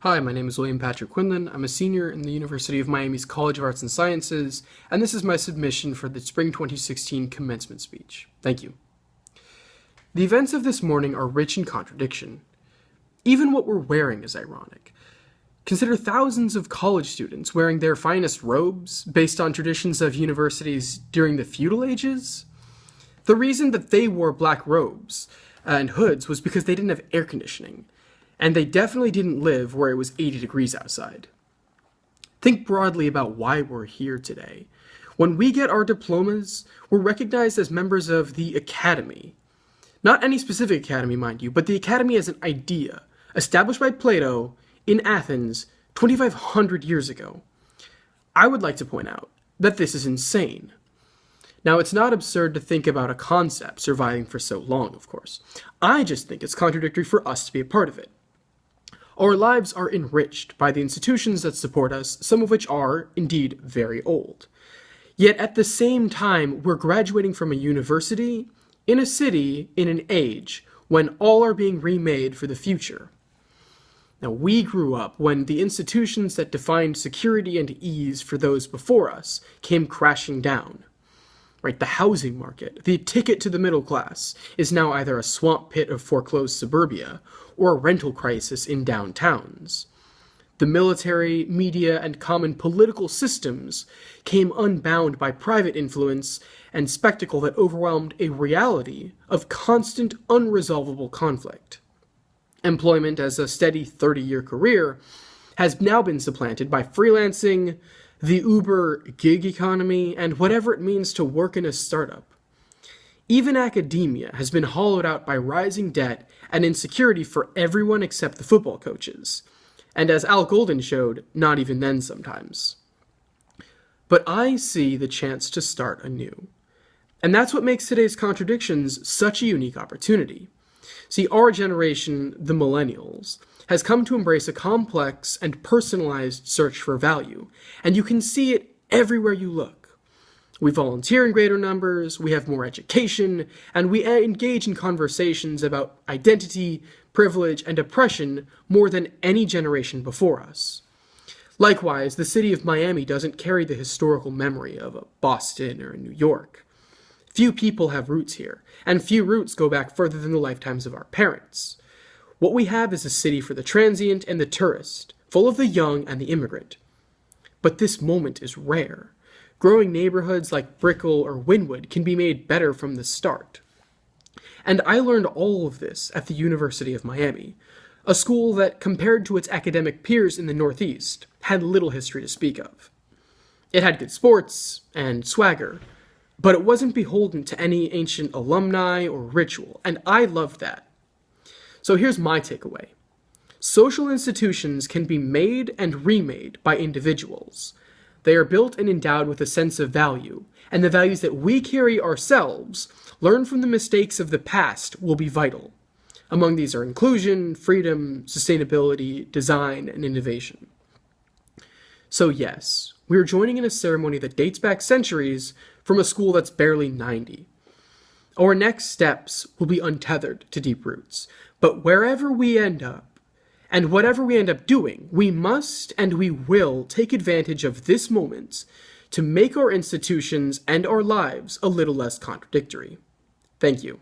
Hi, my name is William Patrick Quinlan. I'm a senior in the University of Miami's College of Arts and Sciences, and this is my submission for the Spring 2016 Commencement speech. Thank you. The events of this morning are rich in contradiction. Even what we're wearing is ironic. Consider thousands of college students wearing their finest robes based on traditions of universities during the feudal ages. The reason that they wore black robes and hoods was because they didn't have air conditioning. And they definitely didn't live where it was 80 degrees outside. Think broadly about why we're here today. When we get our diplomas, we're recognized as members of the academy. Not any specific academy, mind you, but the academy as an idea, established by Plato in Athens 2,500 years ago. I would like to point out that this is insane. Now, it's not absurd to think about a concept surviving for so long, of course. I just think it's contradictory for us to be a part of it. Our lives are enriched by the institutions that support us, some of which are, indeed, very old. Yet at the same time, we're graduating from a university, in a city, in an age, when all are being remade for the future. Now, we grew up when the institutions that defined security and ease for those before us came crashing down. Right, the housing market, the ticket to the middle class, is now either a swamp pit of foreclosed suburbia or a rental crisis in downtowns. The military, media, and common political systems came unbound by private influence and spectacle that overwhelmed a reality of constant, unresolvable conflict. Employment as a steady 30-year career has now been supplanted by freelancing, the Uber gig economy, and whatever it means to work in a startup. Even academia has been hollowed out by rising debt and insecurity for everyone except the football coaches. And as Al Golden showed, not even then sometimes. But I see the chance to start anew. And that's what makes today's contradictions such a unique opportunity. See, our generation, the millennials, has come to embrace a complex and personalized search for value, and you can see it everywhere you look. We volunteer in greater numbers, we have more education, and we engage in conversations about identity, privilege, and oppression more than any generation before us. Likewise, the city of Miami doesn't carry the historical memory of a Boston or a New York. Few people have roots here, and few roots go back further than the lifetimes of our parents. What we have is a city for the transient and the tourist, full of the young and the immigrant. But this moment is rare. Growing neighborhoods like Brickell or Wynwood can be made better from the start. And I learned all of this at the University of Miami, a school that, compared to its academic peers in the Northeast, had little history to speak of. It had good sports and swagger, but it wasn't beholden to any ancient alumni or ritual, and I loved that. So here's my takeaway. Social institutions can be made and remade by individuals. They are built and endowed with a sense of value, and the values that we carry ourselves, learned from the mistakes of the past, will be vital. Among these are inclusion, freedom, sustainability, design, and innovation. So yes, we are joining in a ceremony that dates back centuries from a school that's barely 90. Our next steps will be untethered to deep roots, but wherever we end up, and whatever we end up doing, we must and we will take advantage of this moment to make our institutions and our lives a little less contradictory. Thank you.